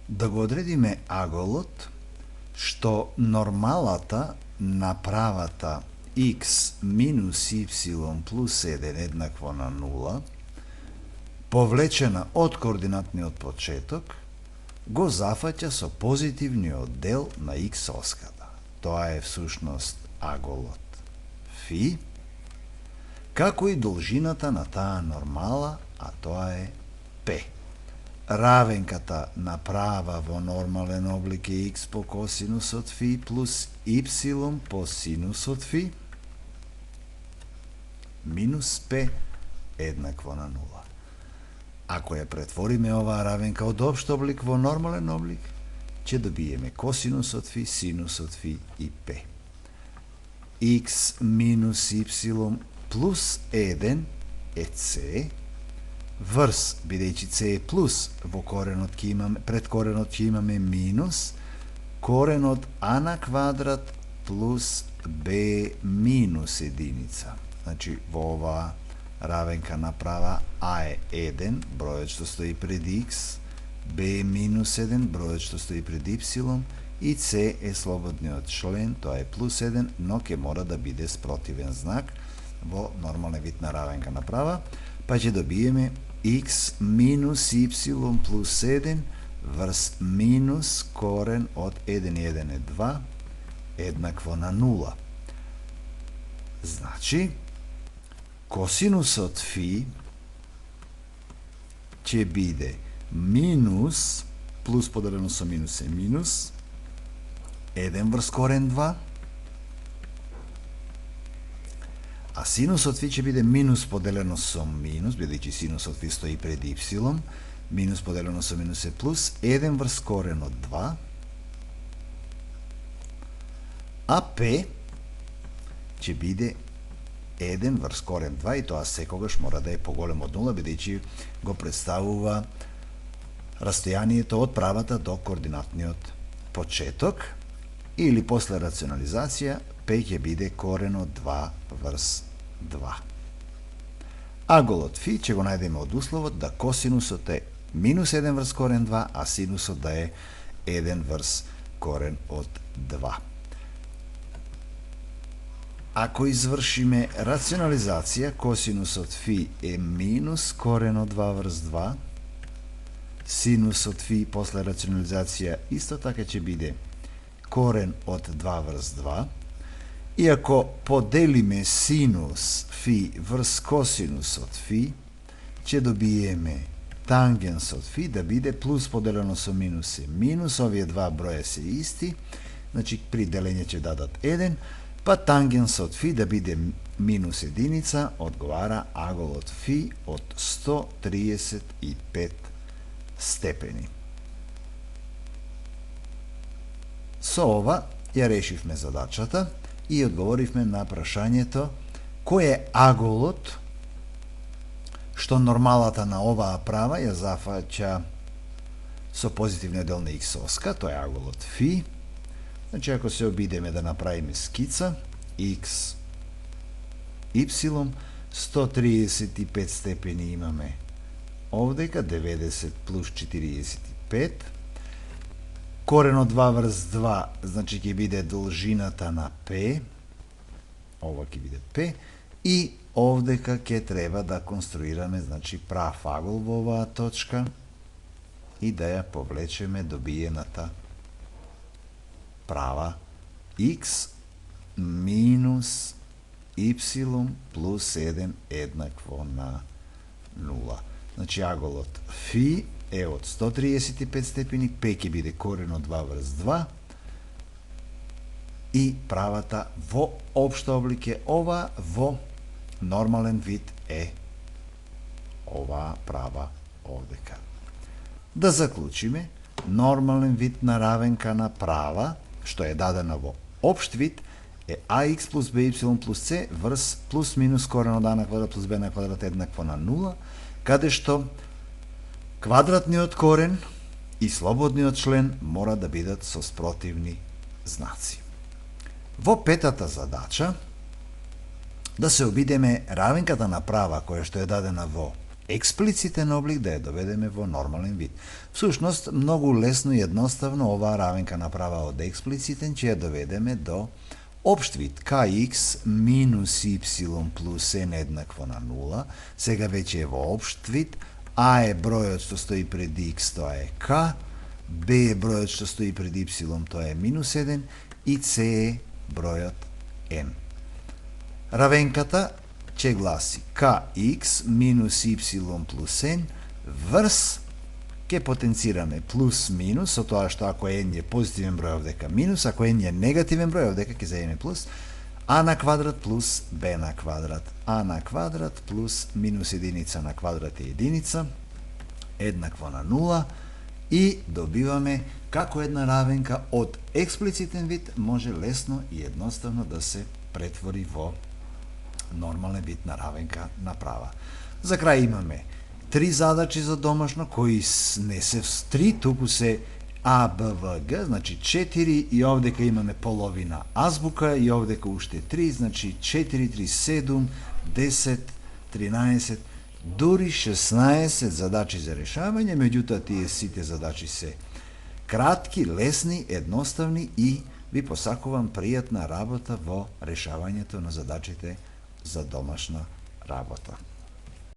Да го одредиме аголот што нормалата на правата x минус y плюс 1 еднакво на 0, повлечена од координатниот почеток, го зафаќа со позитивниот дел на x оската. Тоа е всушност аголот φ, како и должината на таа нормала, а тоа е p. Равенката направа во нормален облик е x по косинусот φ плюс y по синусот φ минус p еднакво на 0. Ако ја претвориме оваа равенка од општ облик во нормален облик, ќе добиеме косинусот φ, синусот φ и p. x минус y плюс 1 е c, врз, бидејќи c е плюс, во коренот ќе имаме, пред коренот ќе имаме минус, коренот а на квадрат плюс b минус единица. Значи, во оваа равенка направа а е 1, бројот што стои пред x, b е минус 1, бројот што стои пред y, и c е слободниот член, тоа е плюс 1, но ќе мора да биде с противен знак во нормален вид на равенка направа, па ќе добиеме x минус y плюс 1 врз минус корен од 1 и 1 е 2, еднакво на 0. Значи, косинусот φ ќе биде минус, плюс поделено со минус е минус, 1 врз корен 2, а синусот φ ќе биде минус поделено со минус, бидејќи синусот φ стои пред y, минус поделено со минус е плюс, 1 врз корен од 2, а p ќе биде 1 врз корен 2, и тоа секогаш мора да е поголемо од 0, бидејќи го представува растојанието од правата до координатниот почеток, или после рационализација, p ќе биде корен од 2 врз 2. Аголот φ ќе го најдеме од условот да косинусот е минус 1 врз корен 2, а синусот да е 1 врз корен од 2. Ако извршиме рационализација, косинусот φ е минус корен од 2 врз 2, синусот φ после рационализација исто така ќе биде корен од 2 врз 2, и ако поделиме синус φ врз косинусот φ, ќе добиеме тангенсот φ да биде плюс поделено со минус е минус, овие два броја се исти, значи при делење ќе дадат 1, па тангенсот φ да биде минус единица, одговара аголот φ од 135 степени. Со ова ја решивме задачата и одговоривме на прашањето кој е аголот што нормалата на оваа права ја зафаќа со позитивниот дел на x оска, тоа е аголот φ. Значи, ако се обидеме да направиме скица, x, y, 135 степени имаме овдека, 90 плюс 45, корен од 2 врз 2, значи ќе биде должината на p, ова ќе биде p, и овдека ќе треба да конструираме, значи, прав агол во оваа точка и да ја повлечеме добиената права x минус y плюс 1 еднакво на 0. Значи, аголот φ е од 135 степени, p ќе биде корен од 2 врз 2, и правата во општо облик е ова, во нормален вид е оваа права овдека. Да заклучиме, нормален вид на равенка на права, што е дадена во општ вид, е ax плюс by плюс c врз плюс минус корен од а на квадрат плюс b на квадрат еднакво на 0, каде што квадратниот корен и слободниот член мора да бидат со спротивни знаци. Во петата задача, да се обидеме равенката на права која што е дадена во експлицитен облик да ја доведеме во нормален вид. Всушност, многу лесно и едноставно оваа равенка направа од експлицитен ќе ја доведеме до општ вид kx минус y плюс n еднакво на 0. Сега веќе е во општ вид. А е бројот што стои пред x, тоа е k. B е бројот што стои пред y, тоа е минус 1. И c е бројот n. Равенката ќе гласи kx минус y плюс n врз, ќе потенцираме плюс минус, со тоа што ако n е позитивен број овдека минус, ако n е негативен број овдека ќе заеме плюс, a на квадрат плюс b на квадрат. a на квадрат плюс минус единица на квадрат е единица, еднакво на 0, и добиваме како една равенка од експлицитен вид може лесно и едноставно да се претвори во нормален вид на равенка направа. За крај имаме три задачи за домашно, кои не се 3, туку се А, Б, В, Г, значи 4, и овдека имаме половина азбука, и овдека уште 3, значи 4, 3, 7, 10, 13, дури 16 задачи за решавање, меѓутоа тие сите задачи се кратки, лесни, едноставни и ви посакувам пријатна работа во решавањето на задачите за домашна работа.